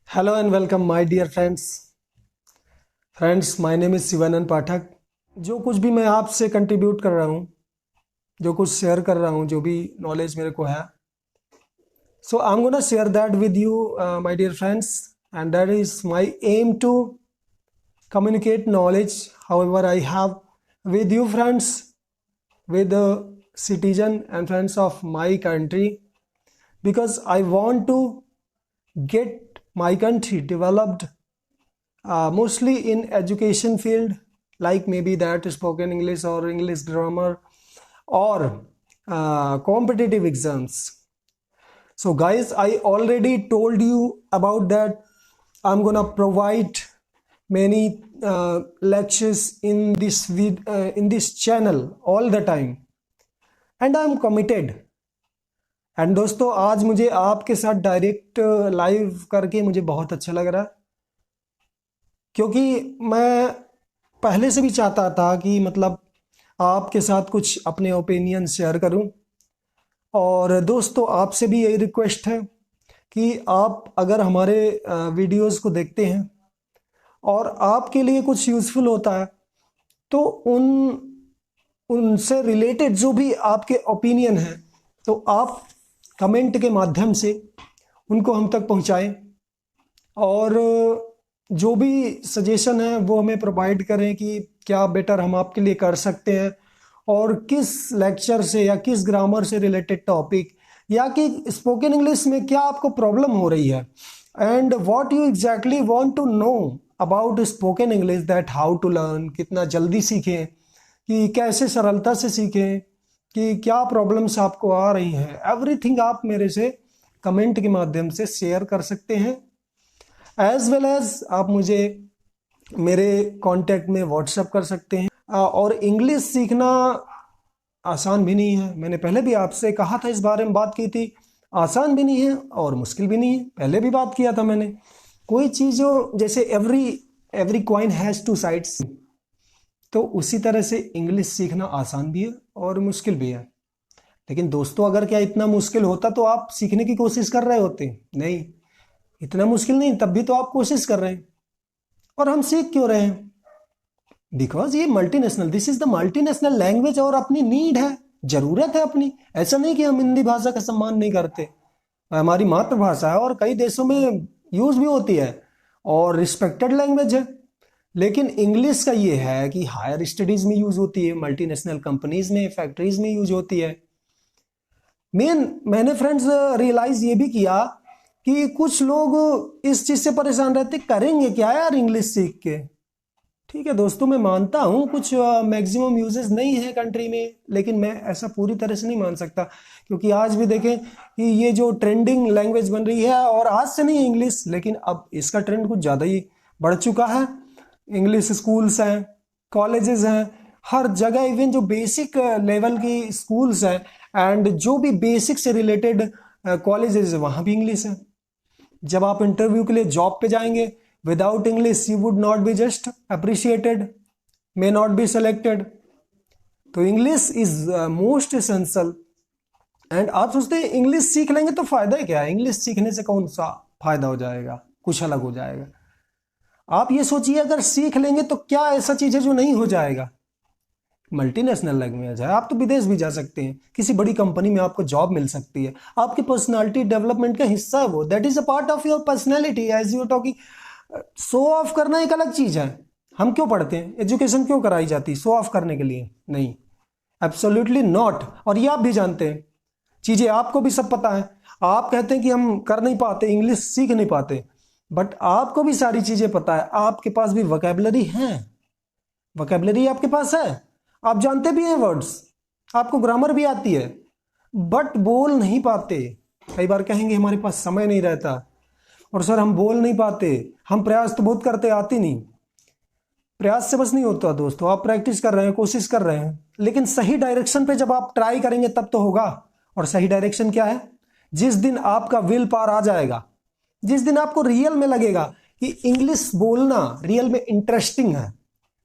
Hello and welcome my dear friends. My name is Shivanand पाठक. जो कुछ भी मैं आपसे कंट्रीब्यूट कर रहा हूँ, जो कुछ शेयर कर रहा हूँ, जो भी नॉलेज मेरे को है, so I'm gonna share that with you, my dear friends, and that is my aim to communicate knowledge. However, I have with you friends, with the citizen and friends of my country, because I want to get my country developed mostly in education field, like maybe that spoken English or English grammar or competitive exams. So guys, I already told you about that. I'm gonna provide many lectures in this channel all the time, and I'm committed. And दोस्तों, आज मुझे आपके साथ direct live करके मुझे बहुत अच्छा लग रहा है, क्योंकि मैं पहले से भी चाहता था कि मतलब आपके साथ कुछ अपने ओपिनियन शेयर करूं। और दोस्तों, आपसे भी यही रिक्वेस्ट है कि आप अगर हमारे वीडियोस को देखते हैं और आपके लिए कुछ यूज़फुल होता है, तो उनसे रिलेटेड जो भी आपके ओपिनियन हैं, तो आप कमेंट के माध्यम से उनको हम तक पहुंचाएं, और जो भी सजेशन है वो हमें प्रोवाइड करें कि क्या बेटर हम आपके लिए कर सकते हैं, और किस लेक्चर से या किस ग्रामर से रिलेटेड टॉपिक, या कि स्पोकन इंग्लिश में क्या आपको प्रॉब्लम हो रही है, and what you exactly want to know about spoken English, that how to learn, कितना जल्दी सीखें, कि कैसे सरलता से सीखें, कि क्या प्रॉब्लम्स आपको आ रही हैं। एवरीथिंग आप मेरे से कमेंट के माध्यम से शेयर कर सकते हैं, एज वेल एज आप मुझे मेरे कांटेक्ट में व्हाट्सएप कर सकते हैं। और इंग्लिश सीखना आसान भी नहीं है, मैंने पहले भी आपसे कहा था, इस बारे में बात की थी। आसान भी नहीं है और मुश्किल भी नहीं है, पहले भी बात किया था मैंने। कोई चीज़ जो जैसे every coin has two sides, तो उसी तरह से इंग्लिश सीखना आसान भी है और मुश्किल भी है। लेकिन दोस्तों, अगर क्या इतना मुश्किल होता तो आप सीखने की कोशिश कर रहे होते? नहीं, इतना मुश्किल नहीं, तब भी तो आप कोशिश कर रहे हैं। और हम सीख क्यों रहे हैं? बिकॉज ये multinational, this is the multinational language, और अपनी नीड है, जरूरत है अपनी। ऐसा नहीं कि हम हिंदी भाषा का सम्मान नहीं करते, हमारी मातृभाषा है और कई देशों में यूज भी होती है और रिस्पेक्टेड लैंग्वेज है। लेकिन इंग्लिश का ये है कि हायर स्टडीज में यूज होती है, मल्टीनेशनल कंपनीज में, फैक्ट्रीज में यूज होती है। मैंने फ्रेंड्स रियलाइज ये भी किया कि कुछ लोग इस चीज से परेशान रहते, करेंगे क्या यार इंग्लिश सीख के। ठीक है दोस्तों, मैं मानता हूँ कुछ मैक्सिमम यूजेस नहीं है कंट्री में, लेकिन मैं ऐसा पूरी तरह से नहीं मान सकता, क्योंकि आज भी देखें कि ये जो ट्रेंडिंग लैंग्वेज बन रही है, और आज से नहीं इंग्लिश, लेकिन अब इसका ट्रेंड कुछ ज़्यादा ही बढ़ चुका है। इंग्लिश स्कूल्स हैं, कॉलेजेस हैं, हर जगह, इवन जो बेसिक लेवल की स्कूल्स हैं एंड जो भी बेसिक से रिलेटेड कॉलेजेस है, वहाँ भी इंग्लिश है। जब आप इंटरव्यू के लिए जॉब पे जाएंगे, without English you would not be just appreciated, may not be selected. तो English is most essential. And आप सोचते हैं इंग्लिश सीख लेंगे तो फायदा है क्या? इंग्लिश सीखने से कौन सा फायदा हो जाएगा, कुछ अलग हो जाएगा? आप ये सोचिए, अगर सीख लेंगे तो क्या ऐसा चीज है जो नहीं हो जाएगा? मल्टीनेशनल लैंग्वेज है, आप तो विदेश भी जा सकते हैं, किसी बड़ी कंपनी में आपको जॉब मिल सकती है, आपकी पर्सनालिटी डेवलपमेंट का हिस्सा है वो, that is a part of your personality as you talking. Show off करना एक अलग चीज है। हम क्यों पढ़ते हैं, एजुकेशन क्यों कराई जाती है? शो ऑफ करने के लिए? नहीं, एब्सोल्युटली नॉट। और ये आप भी जानते हैं, चीजें आपको भी सब पता है। आप कहते हैं कि हम कर नहीं पाते, इंग्लिश सीख नहीं पाते, बट आपको भी सारी चीजें पता है, आपके पास भी वोकैबुलरी है, वोकैबुलरी आपके पास है, आप जानते भी हैं वर्ड्स, आपको ग्रामर भी आती है, बट बोल नहीं पाते। कई बार कहेंगे हमारे पास समय नहीं रहता, और सर हम बोल नहीं पाते, हम प्रयास तो बहुत करते, आती नहीं। प्रयास से बस नहीं होता दोस्तों, आप प्रैक्टिस कर रहे हैं, कोशिश कर रहे हैं, लेकिन सही डायरेक्शन पे जब आप ट्राई करेंगे तब तो होगा। और सही डायरेक्शन क्या है? जिस दिन आपका विल पावर आ जाएगा, जिस दिन आपको रियल में लगेगा कि इंग्लिश बोलना रियल में इंटरेस्टिंग है,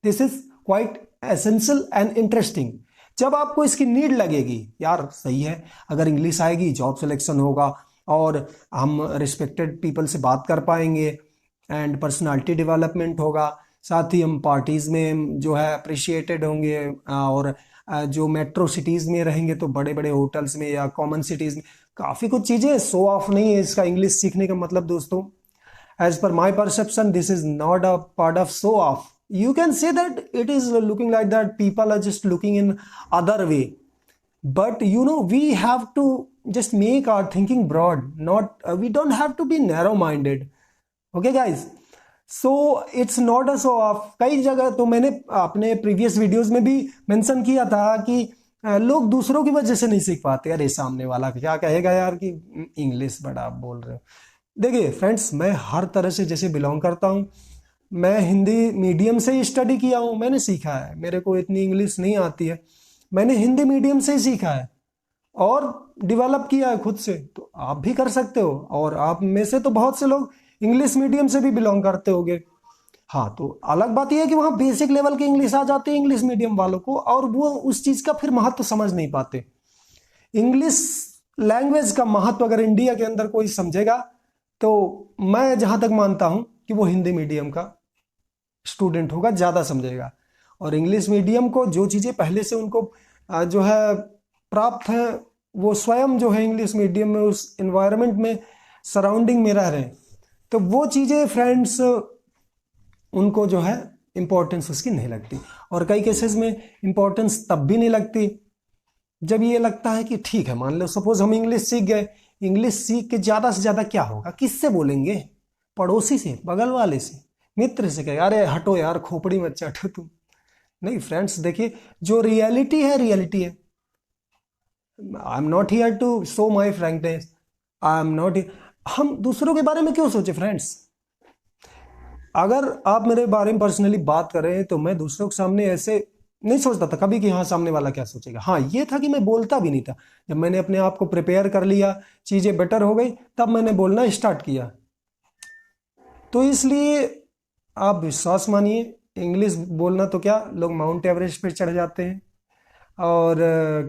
this is quite essential and interesting, जब आपको इसकी नीड लगेगी, यार सही है, अगर इंग्लिश आएगी जॉब सिलेक्शन होगा, और हम रिस्पेक्टेड पीपल से बात कर पाएंगे एंड पर्सनालिटी डेवलपमेंट होगा। साथ ही हम पार्टीज़ में जो है अप्रिशिएटेड होंगे, और जो मेट्रो सिटीज़ में रहेंगे तो बड़े बड़े होटल्स में या कॉमन सिटीज़ में काफ़ी कुछ चीज़ें। शो ऑफ नहीं है इसका इंग्लिश सीखने का मतलब दोस्तों। As per my perception this is not a part of show off. You can say that it is looking like that people are just looking in other way, but we have to just make our thinking broad, not we don't have to be narrow minded. Okay guys, so it's not a show off। कई जगह तो मैंने अपने previous videos में भी mention किया था कि लोग दूसरों की वजह से नहीं सीख पाते। अरे सामने वाला क्या कहेगा यार कि इंग्लिश बड़ा आप बोल रहे हो। देखिए फ्रेंड्स, मैं हर तरह से जैसे बिलोंग करता हूँ, मैं हिंदी मीडियम से ही स्टडी किया हूँ, मैंने सीखा है। मेरे को इतनी इंग्लिश नहीं आती है, मैंने हिंदी मीडियम से ही सीखा है और डेवलप किया है खुद से। तो आप भी कर सकते हो, और आप में से तो बहुत से लोग इंग्लिश मीडियम से भी बिलोंग करते होंगे। हाँ, तो अलग बात यह है कि वहाँ बेसिक लेवल की इंग्लिश आ जाती है इंग्लिश मीडियम वालों को, और वो उस चीज़ का फिर महत्व समझ नहीं पाते। इंग्लिश लैंग्वेज का महत्व अगर इंडिया के अंदर कोई समझेगा तो मैं जहाँ तक मानता हूँ कि वो हिंदी मीडियम का स्टूडेंट होगा, ज़्यादा समझेगा। और इंग्लिश मीडियम को जो चीज़ें पहले से उनको जो है प्राप्त हैं, वो स्वयं जो है इंग्लिश मीडियम में उस इन्वायरमेंट में सराउंडिंग में रह रहे हैं, तो वो चीज़ें फ्रेंड्स उनको जो है इम्पोर्टेंस उसकी नहीं लगती। और कई केसेस में इम्पोर्टेंस तब भी नहीं लगती जब ये लगता है कि ठीक है, मान लो सपोज हम इंग्लिश सीख गए, इंग्लिश सीख के ज़्यादा से ज़्यादा क्या होगा, किससे बोलेंगे? पड़ोसी से, बगल वाले से, मित्र से कहेगा अरे हटो यार, खोपड़ी मत चाटो तुम। नहीं फ्रेंड्स, देखिए जो रियलिटी है रियलिटी है। I am not here to show my frankness, I am not. हम दूसरों के बारे में क्यों सोचे फ्रेंड्स? अगर आप मेरे बारे में पर्सनली बात कर रहे हैं तो मैं दूसरों के सामने ऐसे नहीं सोचता था कभी कि हाँ सामने वाला क्या सोचेगा। हाँ, ये था कि मैं बोलता भी नहीं था। जब मैंने अपने आप को प्रिपेयर कर लिया, चीज़ें बेटर हो गई, तब मैंने बोलना स्टार्ट किया। तो इसलिए आप विश्वास मानिए, इंग्लिश बोलना तो क्या, लोग माउंट एवरेस्ट पे चढ़ जाते हैं और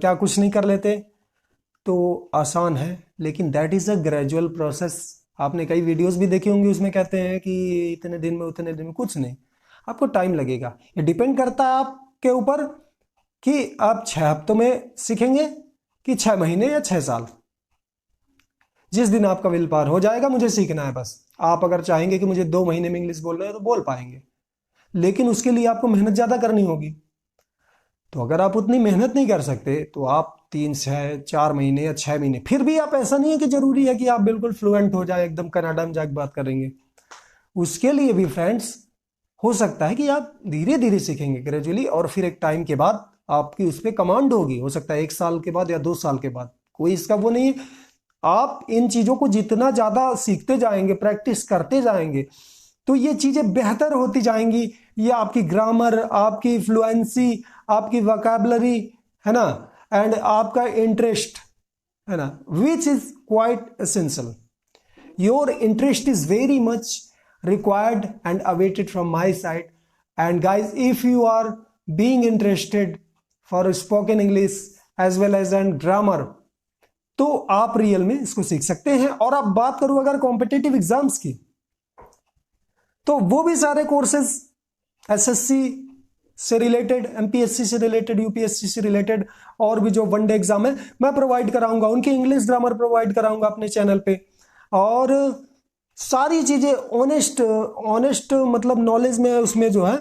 क्या कुछ नहीं कर लेते। तो आसान है, लेकिन that is a gradual process. आपने कई वीडियोस भी देखी होंगी, उसमें कहते हैं कि इतने दिन में उतने दिन में, कुछ नहीं, आपको टाइम लगेगा। ये डिपेंड करता है आपके ऊपर कि आप 6 हफ्तों में सीखेंगे कि 6 महीने या 6 साल। जिस दिन आपका विल पावर हो जाएगा मुझे सीखना है बस, आप अगर चाहेंगे कि मुझे 2 महीने में इंग्लिश बोलना है तो बोल पाएंगे, लेकिन उसके लिए आपको मेहनत ज़्यादा करनी होगी। तो अगर आप उतनी मेहनत नहीं कर सकते तो आप 3 6 4 महीने या 6 महीने, फिर भी आप, ऐसा नहीं है कि जरूरी है कि आप बिल्कुल फ्लुएंट हो जाए, एकदम कनाडा में जाकर बात करेंगे। उसके लिए भी फ्रेंड्स हो सकता है कि आप धीरे धीरे सीखेंगे ग्रेजुअली, और फिर एक टाइम के बाद आपकी उस पर कमांड होगी। हो सकता है 1 साल के बाद या 2 साल के बाद, कोई इसका वो नहीं है। आप इन चीज़ों को जितना ज़्यादा सीखते जाएंगे, प्रैक्टिस करते जाएंगे, तो ये चीज़ें बेहतर होती जाएंगी। ये आपकी ग्रामर, आपकी फ्लुएंसी, आपकी वोकैबुलरी, है ना, एंड आपका इंटरेस्ट, है ना, which is quite essential. Your interest is very much required and awaited from my side. And guys, if you are being interested for spoken English as well as and grammar, तो आप real में इसको सीख सकते हैं। और आप बात करूं अगर कॉम्पिटिटिव एग्जाम्स की, तो वो भी सारे कोर्सेज एसएससी से रिलेटेड, एमपीएससी से रिलेटेड, यूपीएससी से रिलेटेड, और भी जो वनडे एग्जाम है मैं प्रोवाइड कराऊंगा, उनकी इंग्लिश ग्रामर प्रोवाइड कराऊंगा अपने चैनल पे। और सारी चीज़ें ऑनेस्ट मतलब नॉलेज में उसमें जो है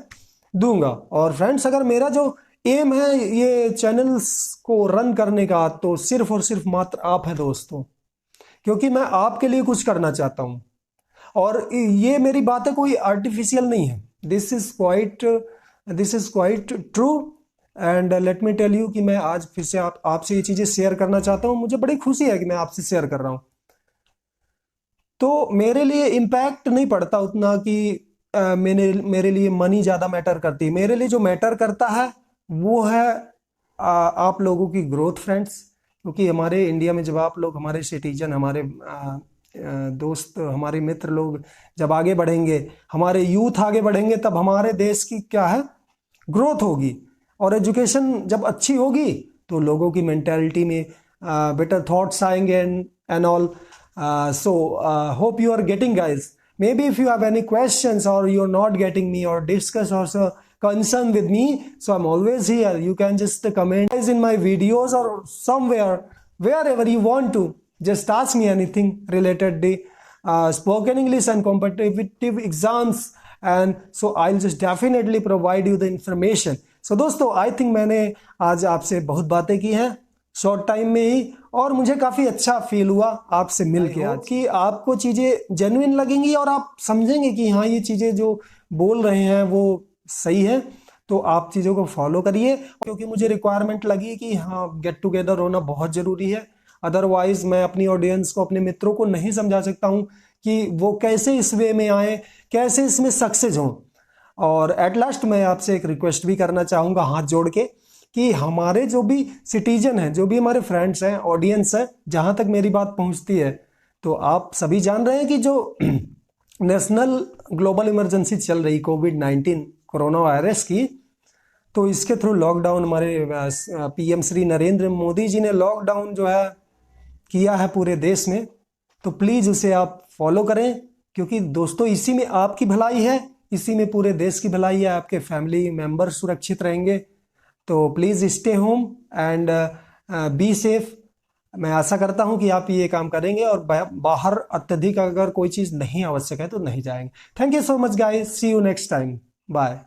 दूंगा। और फ्रेंड्स, अगर मेरा जो एम है ये चैनल्स को रन करने का, तो सिर्फ और सिर्फ मात्र आप है दोस्तों, क्योंकि मैं आपके लिए कुछ करना चाहता हूँ। और ये मेरी बातें कोई आर्टिफिशियल नहीं है, this is quite true. And let me tell you कि मैं आज फिर से आपसे ये चीज़ें शेयर करना चाहता हूँ। मुझे बड़ी खुशी है कि मैं आपसे शेयर कर रहा हूँ। तो मेरे लिए इम्पैक्ट नहीं पड़ता उतना कि मेरे लिए मनी ज़्यादा मैटर करती है। मेरे लिए जो मैटर करता है वो है आप लोगों की ग्रोथ फ्रेंड्स। क्योंकि हमारे इंडिया में जब आप लोग, हमारे सिटीजन, हमारे दोस्त, हमारे मित्र लोग जब आगे बढ़ेंगे, हमारे यूथ आगे बढ़ेंगे, तब हमारे देश की क्या है, ग्रोथ होगी। और एजुकेशन जब अच्छी होगी तो लोगों की मेंटालिटी में बेटर थॉट्स आएंगे and all. So hope you are getting, guys. Maybe if you have any questions or you're not getting me or discuss also concern with me, so I'm always here. You can just comment in my videos or somewhere, wherever you want to. Just ask me anything related to spoken English and competitive exams, and so I'll just definitely provide you the information. So दोस्तों, I think मैंने आज आपसे बहुत बातें की हैं short time में ही, और मुझे काफ़ी अच्छा फील हुआ आपसे मिल के आज कि आपको चीज़ें जेन्युइन लगेंगी और आप समझेंगे कि हाँ, ये चीज़ें जो बोल रहे हैं वो सही है। तो आप चीज़ों को फॉलो करिए, क्योंकि मुझे रिक्वायरमेंट लगी कि हाँ, गेट टुगेदर होना बहुत ज़रूरी है। अदरवाइज मैं अपनी ऑडियंस को, अपने मित्रों को नहीं समझा सकता हूँ कि वो कैसे इस वे में आए, कैसे इसमें सक्सेस हों। और एट लास्ट मैं आपसे एक रिक्वेस्ट भी करना चाहूँगा हाथ जोड़ के कि हमारे जो भी सिटीजन हैं, जो भी हमारे फ्रेंड्स हैं, ऑडियंस है, जहाँ तक मेरी बात पहुँचती है, तो आप सभी जान रहे हैं कि जो नेशनल ग्लोबल इमरजेंसी चल रही कोविड-19 कोरोना वायरस की, तो इसके थ्रू लॉकडाउन हमारे पीएम श्री नरेंद्र मोदी जी ने लॉकडाउन जो है किया है पूरे देश में। तो प्लीज़ उसे आप फॉलो करें, क्योंकि दोस्तों इसी में आपकी भलाई है, इसी में पूरे देश की भलाई है, आपके फैमिली मेंबर सुरक्षित रहेंगे। तो please stay home and be safe. मैं आशा करता हूं कि आप ये काम करेंगे, और बाहर अत्यधिक अगर कोई चीज़ नहीं आवश्यक है तो नहीं जाएंगे। Thank you so much guys, see you next time, bye.